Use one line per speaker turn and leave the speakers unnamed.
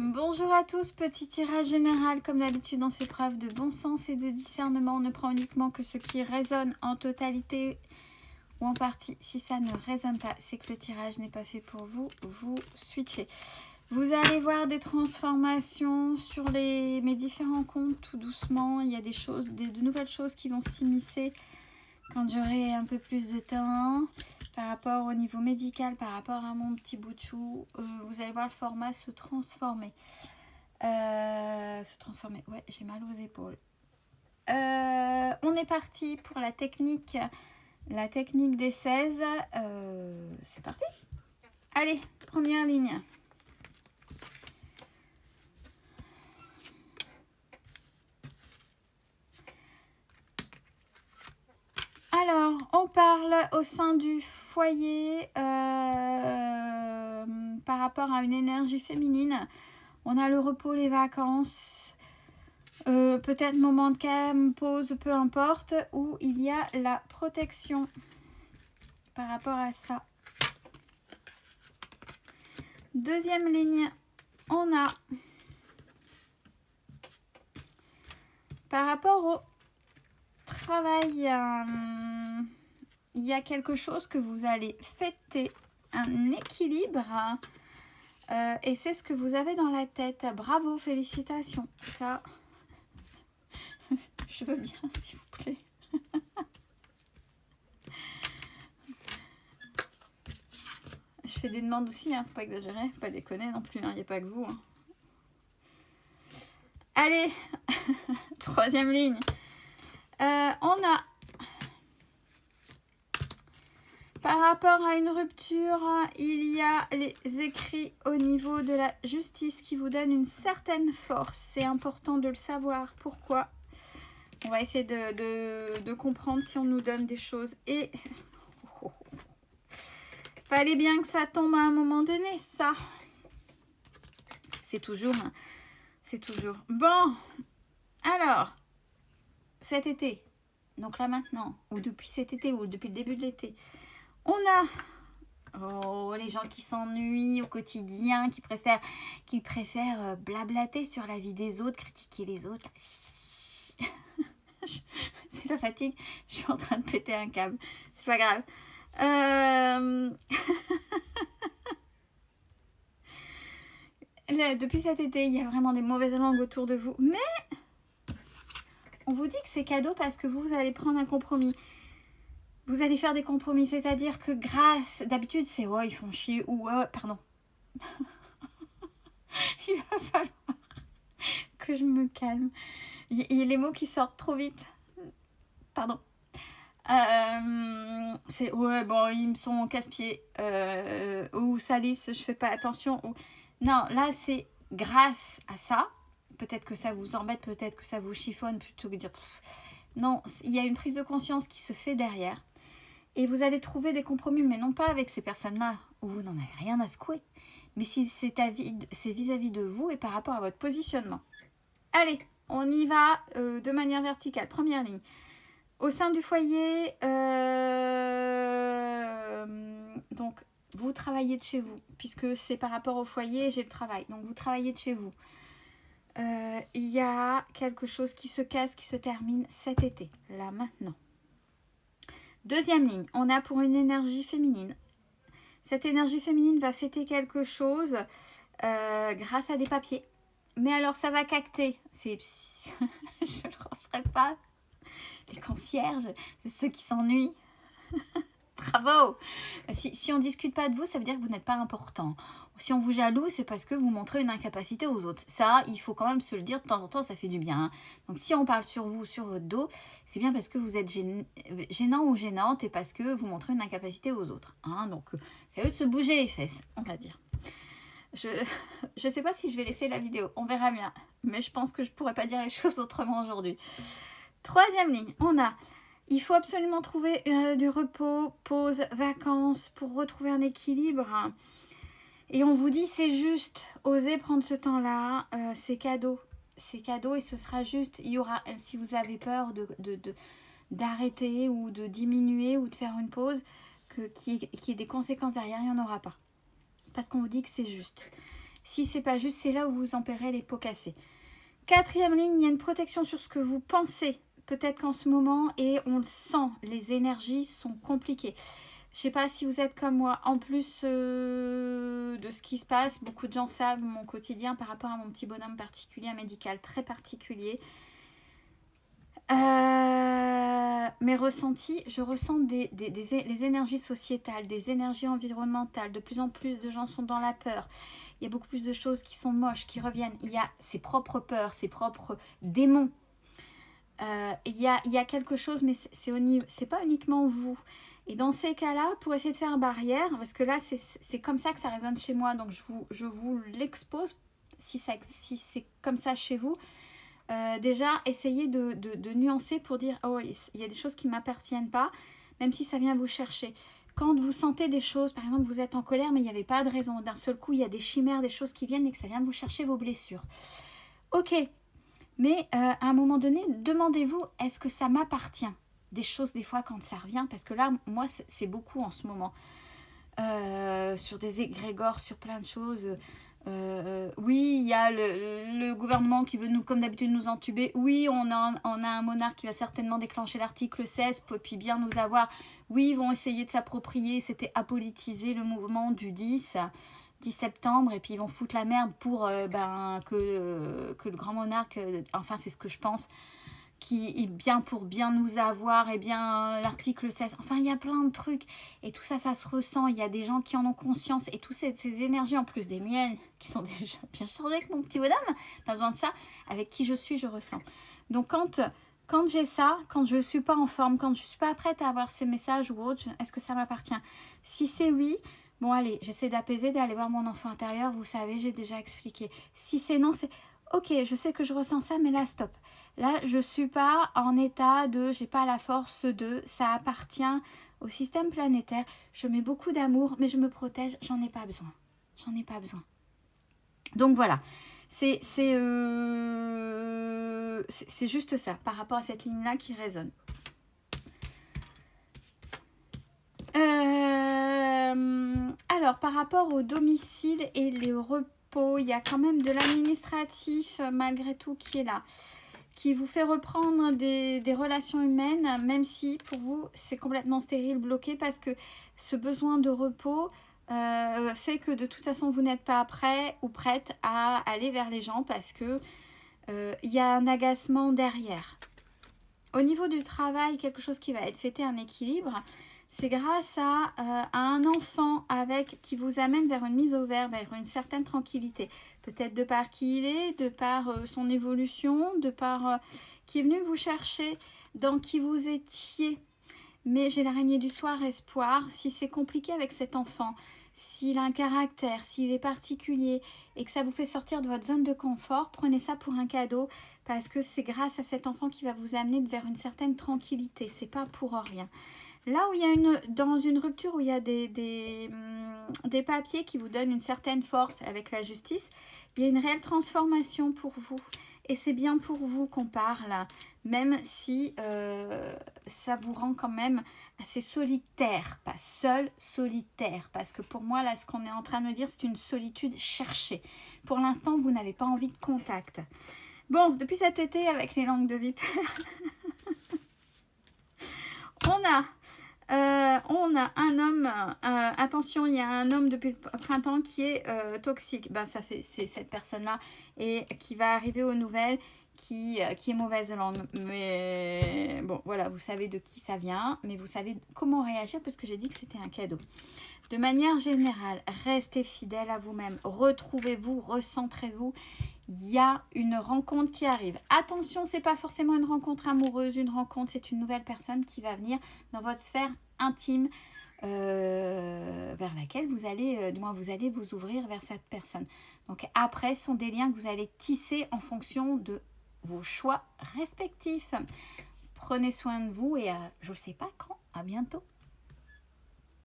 Bonjour à tous, petit tirage général comme d'habitude dans ces preuves de bon sens et de discernement. On ne prend uniquement que ce qui résonne en totalité ou en partie. Si ça ne résonne pas, c'est que le tirage n'est pas fait pour vous. Vous switchez. Vous allez voir des transformations sur mes différents comptes tout doucement. Il y a des choses, de nouvelles choses qui vont s'immiscer quand j'aurai un peu plus de temps. Par rapport au niveau médical, par rapport à mon petit bout de chou, vous allez voir le format se transformer. Ouais, j'ai mal aux épaules. On est parti pour la technique des 16. C'est parti. Allez, première ligne. Alors, on parle au sein du foyer par rapport à une énergie féminine. On a le repos, les vacances, peut-être moment de calme, pause, peu importe, où il y a la protection par rapport à ça. Deuxième ligne, on a par rapport au travail, il y a quelque chose que vous allez fêter, un équilibre, et c'est ce que vous avez dans la tête. Bravo, félicitations. Ça, je veux bien, s'il vous plaît. Je fais des demandes aussi, faut pas exagérer, faut pas déconner non plus, il n'y a pas que vous. Allez, troisième ligne. On a, par rapport à une rupture, il y a les écrits au niveau de la justice qui vous donnent une certaine force. C'est important de le savoir. Pourquoi? On va essayer de comprendre si on nous donne des choses. Et fallait bien que ça tombe à un moment donné, ça. C'est toujours. Bon, alors, cet été, donc là maintenant, ou depuis cet été, ou depuis le début de l'été, on a les gens qui s'ennuient au quotidien, qui préfèrent blablater sur la vie des autres, critiquer les autres. C'est la fatigue, je suis en train de péter un câble, c'est pas grave. Depuis cet été, il y a vraiment des mauvaises langues autour de vous, mais on vous dit que c'est cadeau parce que vous allez prendre un compromis. Vous allez faire des compromis, c'est-à-dire que d'habitude c'est « oh, ils font chier » ou « pardon ». Il va falloir que je me calme. Il y a les mots qui sortent trop vite. Pardon. C'est « ouais, bon, ils me sont casse-pieds » ou « salissent, je fais pas attention » ou... Non, là c'est grâce à ça. Peut-être que ça vous embête, peut-être que ça vous chiffonne plutôt que de dire... Non, il y a une prise de conscience qui se fait derrière. Et vous allez trouver des compromis, mais non pas avec ces personnes-là, où vous n'en avez rien à secouer. Mais si c'est vis-à-vis de vous et par rapport à votre positionnement. Allez, on y va de manière verticale. Première ligne. Au sein du foyer, donc vous travaillez de chez vous, puisque c'est par rapport au foyer, j'ai le travail. Donc vous travaillez de chez vous. Il y a quelque chose qui se casse, qui se termine cet été, là, maintenant. Deuxième ligne, on a pour une énergie féminine. Cette énergie féminine va fêter quelque chose grâce à des papiers. Mais alors, ça va cacter. Je ne le referai pas. Les concierges, c'est ceux qui s'ennuient. Bravo! Si on ne discute pas de vous, ça veut dire que vous n'êtes pas important. Si on vous jalouse, c'est parce que vous montrez une incapacité aux autres. Ça, il faut quand même se le dire de temps en temps, ça fait du bien. Hein. Donc si on parle sur vous, sur votre dos, c'est bien parce que vous êtes gênant ou gênante et parce que vous montrez une incapacité aux autres. Hein. Donc c'est à eux de se bouger les fesses, on va dire. Je ne sais pas si je vais laisser la vidéo, on verra bien. Mais je pense que je ne pourrais pas dire les choses autrement aujourd'hui. Troisième ligne, on a... Il faut absolument trouver du repos, pause, vacances pour retrouver un équilibre. Et on vous dit c'est juste, osez prendre ce temps-là, c'est cadeau. C'est cadeau et ce sera juste. Il y aura, si vous avez peur d'arrêter ou de diminuer ou de faire une pause, qu'il y ait des conséquences derrière, il n'y en aura pas. Parce qu'on vous dit que c'est juste. Si c'est pas juste, c'est là où vous en paierez les pots cassés. Quatrième ligne, il y a une protection sur ce que vous pensez. Peut-être qu'en ce moment, et on le sent, les énergies sont compliquées. Je sais pas si vous êtes comme moi, en plus de ce qui se passe, beaucoup de gens savent mon quotidien par rapport à mon petit bonhomme particulier, un médical très particulier. Mes ressentis, je ressens les énergies sociétales, des énergies environnementales. De plus en plus de gens sont dans la peur. Il y a beaucoup plus de choses qui sont moches, qui reviennent. Il y a ses propres peurs, ses propres démons. Il y a quelque chose, mais c'est pas uniquement vous. Et dans ces cas-là, pour essayer de faire barrière, parce que là, c'est comme ça que ça résonne chez moi, donc je vous l'expose, si c'est comme ça chez vous. Déjà, essayez de nuancer pour dire, oh, il y a des choses qui ne m'appartiennent pas, même si ça vient vous chercher. Quand vous sentez des choses, par exemple, vous êtes en colère, mais il n'y avait pas de raison. D'un seul coup, il y a des chimères, des choses qui viennent et que ça vient vous chercher vos blessures. Ok, mais à un moment donné, demandez-vous, est-ce que ça m'appartient? Des choses, des fois, quand ça revient, parce que là, moi, c'est beaucoup en ce moment. Sur des égrégores, sur plein de choses. Oui, il y a le gouvernement qui veut, comme d'habitude, nous entuber. Oui, on a un monarque qui va certainement déclencher l'article 16 pour puis bien nous avoir. Oui, ils vont essayer de s'approprier, c'était apolitiser le mouvement du 10 septembre, et puis ils vont foutre la merde pour que le grand monarque, enfin c'est ce que je pense, qui est bien pour bien nous avoir, et bien l'article 16, enfin il y a plein de trucs, et tout ça, ça se ressent, il y a des gens qui en ont conscience, et toutes ces énergies, en plus des miennes, qui sont déjà bien chargées avec mon petit bonhomme, pas besoin de ça, avec qui je suis, je ressens. Donc quand j'ai ça, quand je ne suis pas en forme, quand je ne suis pas prête à avoir ces messages ou autres, est-ce que ça m'appartient? Si c'est oui, bon allez, j'essaie d'apaiser, d'aller voir mon enfant intérieur, vous savez, j'ai déjà expliqué. Si c'est non, c'est ok, je sais que je ressens ça, mais là, stop. Là, je ne suis pas en état de, j'ai pas la force de, ça appartient au système planétaire. Je mets beaucoup d'amour, mais je me protège, j'en ai pas besoin. J'en ai pas besoin. Donc voilà, c'est juste ça, par rapport à cette ligne-là qui résonne. Alors, par rapport au domicile et les repos, il y a quand même de l'administratif, malgré tout, qui est là, qui vous fait reprendre des relations humaines, même si pour vous c'est complètement stérile, bloqué, parce que ce besoin de repos fait que de toute façon vous n'êtes pas prêt ou prête à aller vers les gens, parce que il y a un agacement derrière. Au niveau du travail, quelque chose qui va être fêté, un équilibre, c'est grâce à un enfant qui vous amène vers une mise au vert, vers une certaine tranquillité. Peut-être de par qui il est, de par son évolution, de par qui est venu vous chercher, dans qui vous étiez. Mais j'ai l'araignée du soir, espoir. Si c'est compliqué avec cet enfant, s'il a un caractère, s'il est particulier et que ça vous fait sortir de votre zone de confort, prenez ça pour un cadeau, parce que c'est grâce à cet enfant qui va vous amener vers une certaine tranquillité. C'est pas pour rien. Là où il y a dans une rupture où il y a des papiers qui vous donnent une certaine force avec la justice, il y a une réelle transformation pour vous. Et c'est bien pour vous qu'on parle, même si ça vous rend quand même assez solitaire, pas seul, solitaire. Parce que pour moi, là, ce qu'on est en train de me dire, c'est une solitude cherchée. Pour l'instant, vous n'avez pas envie de contact. Bon, depuis cet été, avec les langues de vipère, on a un homme, attention, il y a un homme depuis le printemps qui est toxique. Ben, c'est cette personne-là et qui va arriver aux nouvelles, qui est mauvaise langue. Mais bon, voilà, vous savez de qui ça vient, mais vous savez comment réagir, parce que j'ai dit que c'était un cadeau. De manière générale, restez fidèle à vous-même, retrouvez-vous, recentrez-vous. Il y a une rencontre qui arrive. Attention, c'est pas forcément une rencontre amoureuse, une rencontre, c'est une nouvelle personne qui va venir dans votre sphère intime, vers laquelle vous allez, du moins vous allez vous ouvrir vers cette personne. Donc après, ce sont des liens que vous allez tisser en fonction de vos choix respectifs. Prenez soin de vous et je ne sais pas quand, à bientôt.